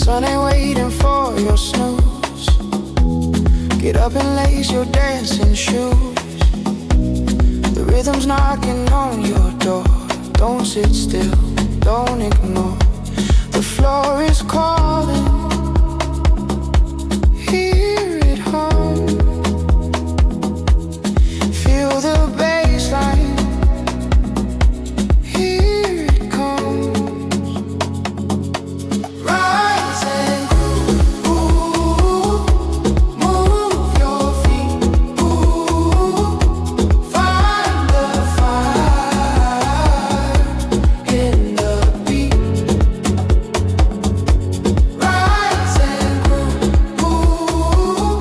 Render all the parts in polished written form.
sun ain't waiting for your snooze. Get up and lace your dancing shoes. The rhythm's knocking on your door. Don't sit still, don't ignore. The floor is calling. Hear it hum. Feel the bass line. Here it comes. Rise and groove. Ooh, move your feet. Ooh, find the fire in the beat. Rise and groove. Ooh,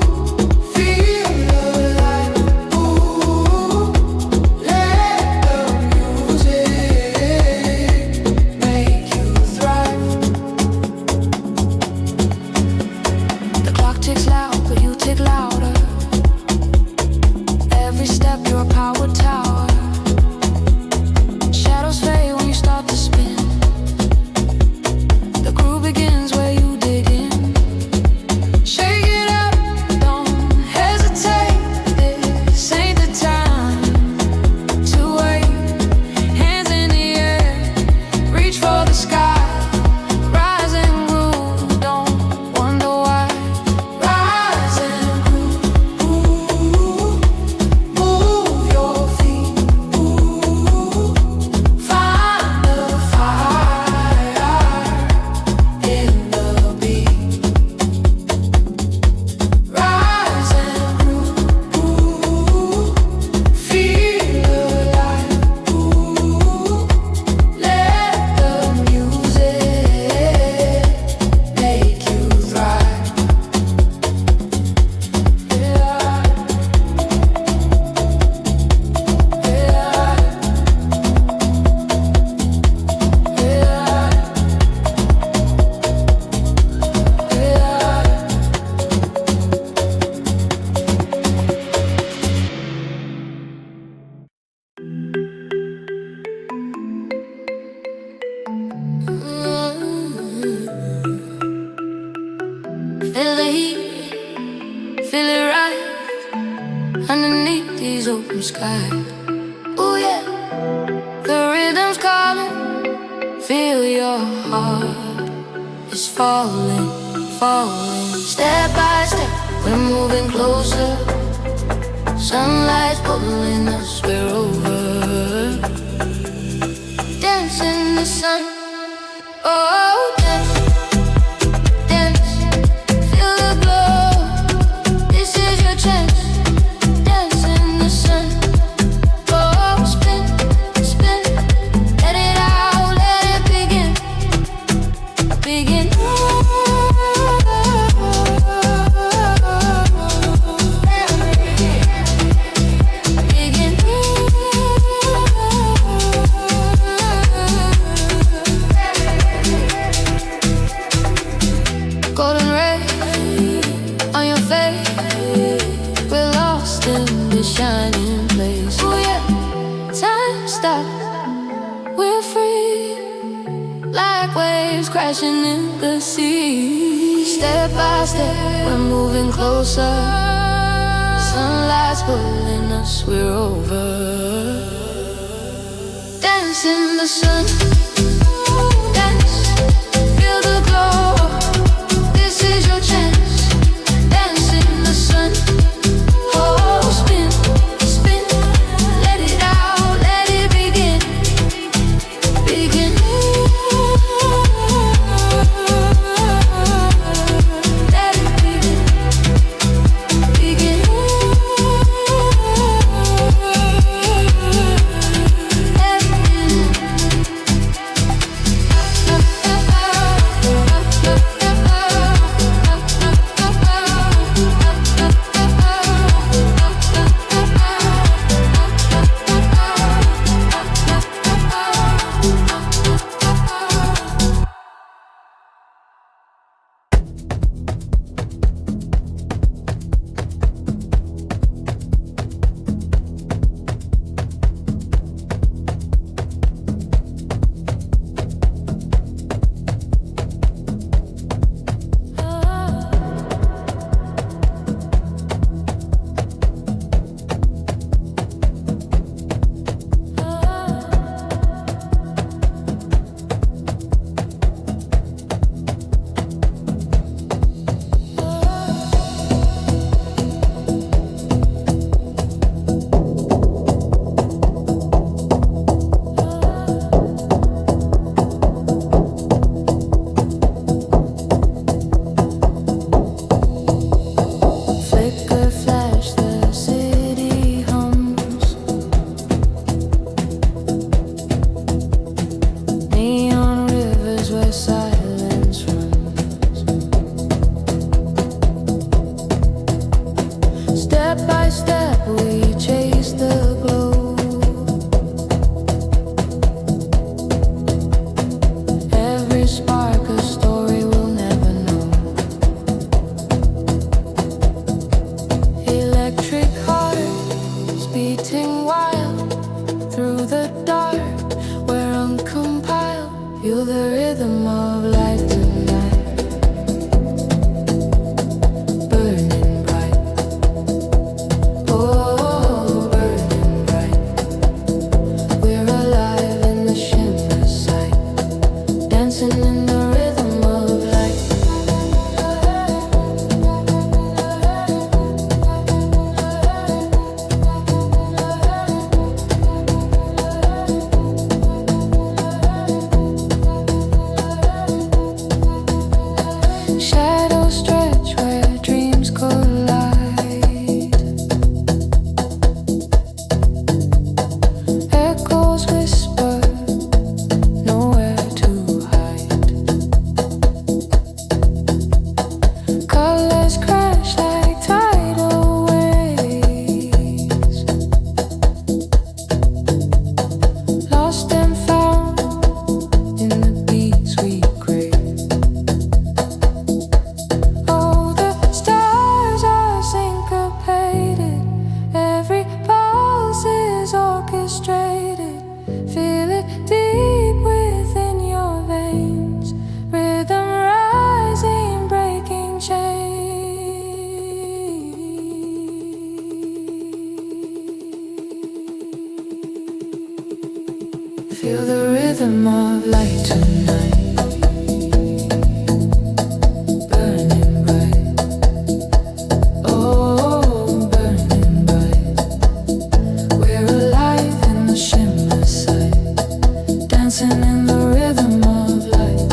feel alive. Ooh, let the music make you thrive. The clock ticks loud, but you tick louder. Every step you're a power tower. Shadows fade when you start to spin. The groove begins where you dig in. Shake it up, don't hesitate. This ain't the time to wait. Hands in the air, reach for the sky. Rise and groove, don't wonder why. Rise and groove. Ooh, move your feet. Ooh, find the fire in the beat. Rise and groove. Ooh, feel alive. Ooh, let the music make you thrive. Feel the heat, feel it rise underneath these open skies. Ooh yeah, the rhythm's calling. Feel your heart is falling, falling. Step by step, we're moving closer. Sunlight's pulling us, we're over. Dance in the sun, oh dance. Dance, feel the glow. This is your chance. Dance in the sun. Oh, spin, spin. Let it out, let it begin. Begin. Begin. Golden rays on your face. We're lost in this shining place. Oh yeah, time stops. We're free, like waves crashing in the sea. Step by step, we're moving closer. Sunlight's pulling us, we're over. Dance in the sun. Dance, feel the glow. This is your chance. Dance in the sun. Oh, spin, spin. Let it out, let it begin. Begin. Let it begin. Begin. Let it begin. rhythm of life tonight, burning bright. Oh, burning bright. We're alive in the shimmer sight, dancing in the rhythm of life. Shadows stretch where dreams collide. Echoes whisper, nowhere to hide. Colors crash like tidal waves, lost and found in the beats we crave. Oh, the stars are syncopated, every pulse is orchestrated. Feel it deep within your veins, rhythm rising, breaking chains. Feel the rhythm of light tonight, burning bright. Oh, burning bright. We're alive in the shimmer sight, dancing in the rhythm of light.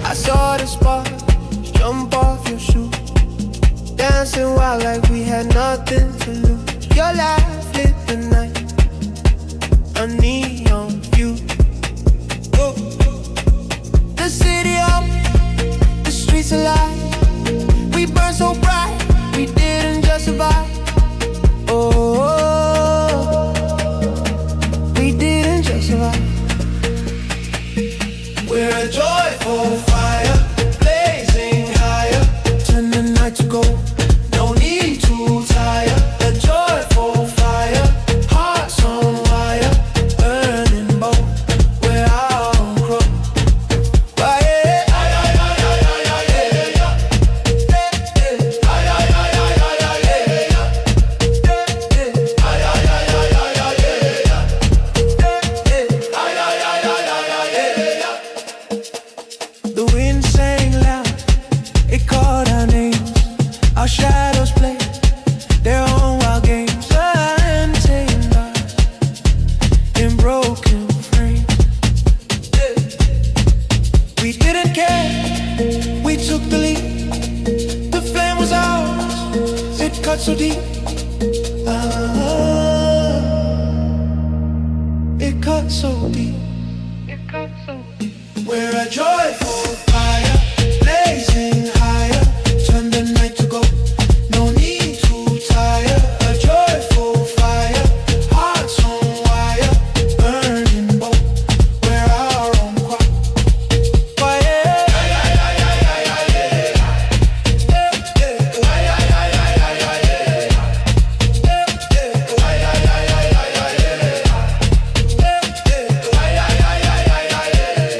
I saw the spark jump off your shoe, dancing wild like we had nothing to lose. Your laugh lit the night, a neon view. Oh. The city up, the streets alive. We burned so bright, we didn't just survive. Oh, we didn't just survive. We're a joyful fire, blazing higher. Turn the night to gold, no need to tire. A joyful fire, hearts on wire, burning bold. We're out on crow. Why, yeah. Ay, ay, ay, ay, ay, ay, yeah, yeah. Yeah, yeah. Ay, ay, ay, ay, ay, ay, yeah, yeah. Yeah, yeah. Ay, ay, ay, ay, ay, ay, yeah, yeah. Yeah, yeah. Ay, ay, ay, ay, ay, ay, yeah, yeah. The wind sang loud, it called our names. Our shadows played their own wild games, untamed us in broken frames. We didn't care, we took the lead. The flame was ours, it cut so deep. It cut so deep. We're a joyful fire, blazing higher. Turn the night to gold, no need to tire. A joyful fire, hearts on wire, burning bold. We're our own choir. Why, yeah. Ay, ay, ay, ay, ay, ay, yeah. Yeah, yeah. Ay, ay, ay, ay, ay, ay, yeah. Yeah, yeah. Ay, ay, ay, ay, ay, ay, yeah. Yeah, yeah. Ay, ay, ay, ay, ay, ay, yeah.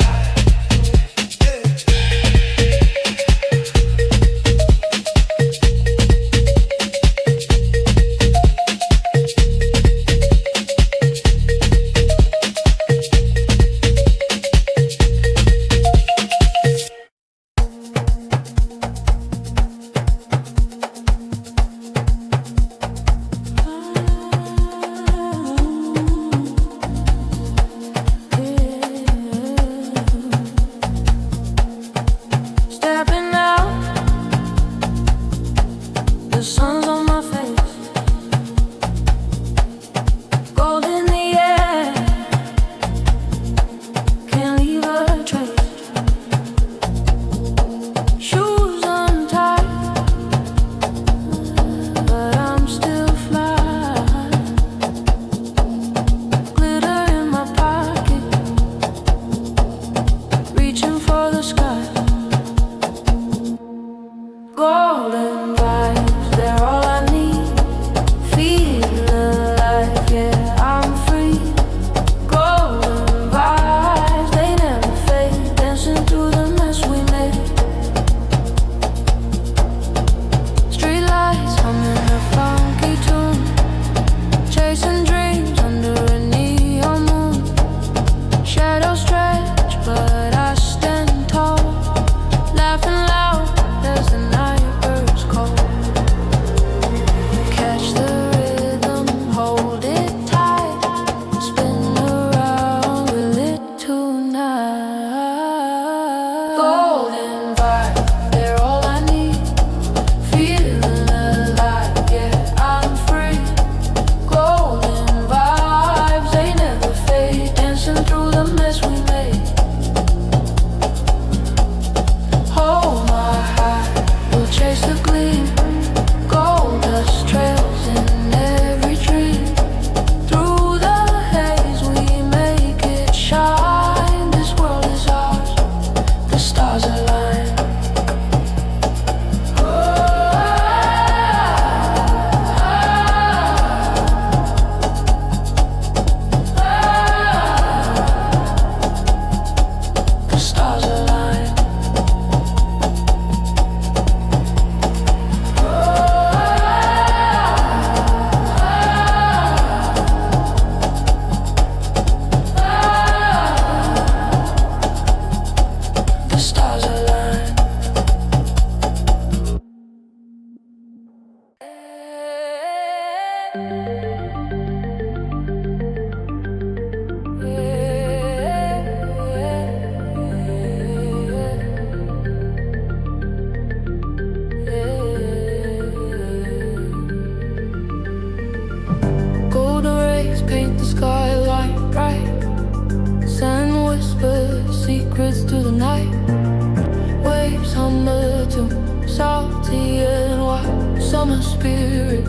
salty and wild. Summer spirit,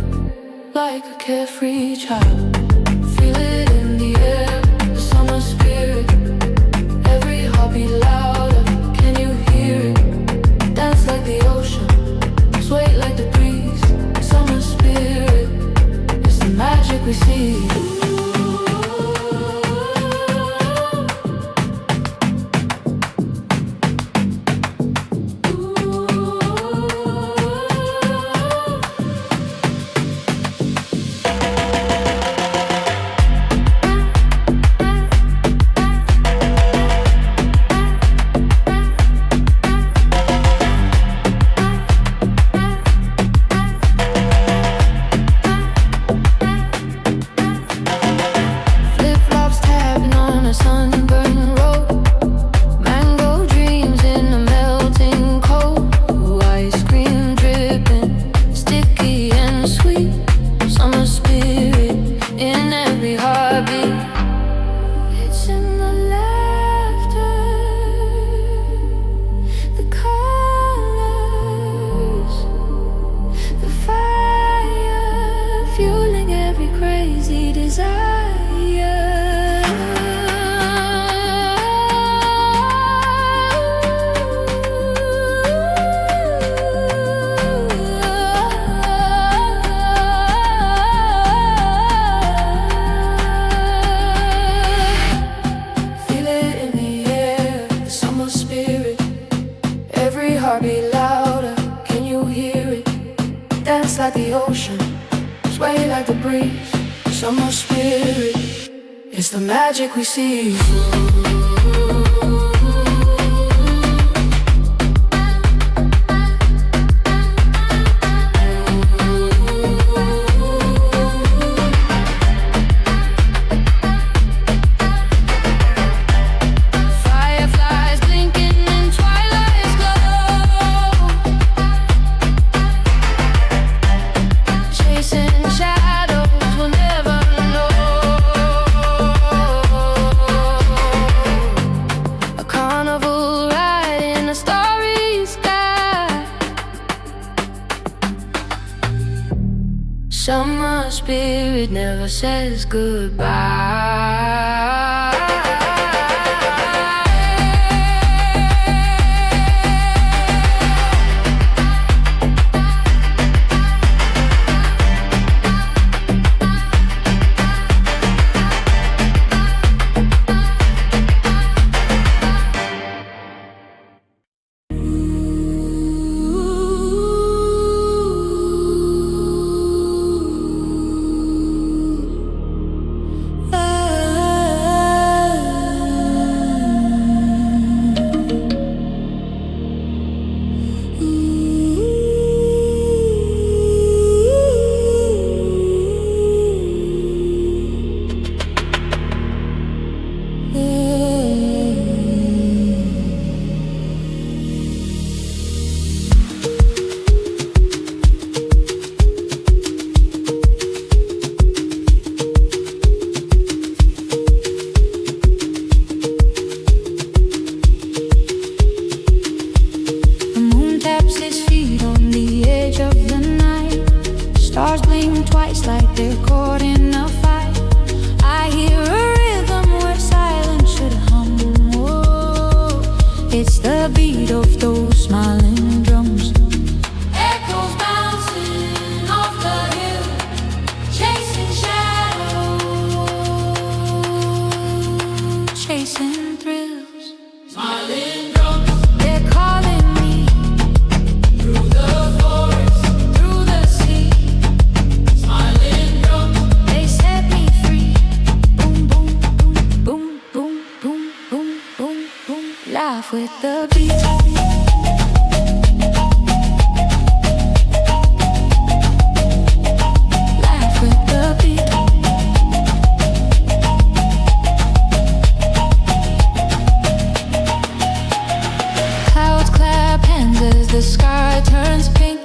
like a carefree child. Feel it in the air, the summer spirit. Every heartbeat louder, can you hear it? Dance like the ocean, sway like the breeze. Summer spirit, it's the magic we see. Heartbeat louder, can you hear it? Dance like the ocean, sway like the breeze. Summer spirit, it's the magic we see. Summer spirit never says goodbye. Stars blink twice like they're caught in a fight. I hear a rhythm where silence should hum. Whoa, it's the beat of those smiling drums. Echoes bouncing off the hill, chasing shadows, chasing thrills. Smiling drums, they're calling me through the forest, through the sea. Smiling drums, they set me free. Boom, boom, boom, boom, boom, boom, boom, boom, boom. Laugh with the beat. The sky turns pink,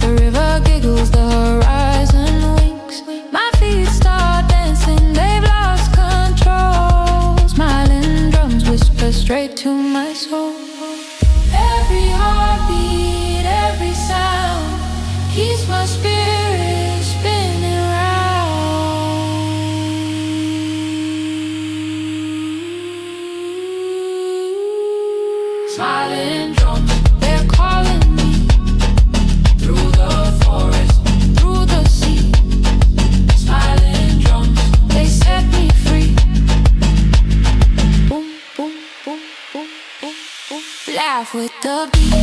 the river giggles, the horizon winks. My feet start dancing, they've lost control. Smiling drums whisper straight to my soul. off with the beat.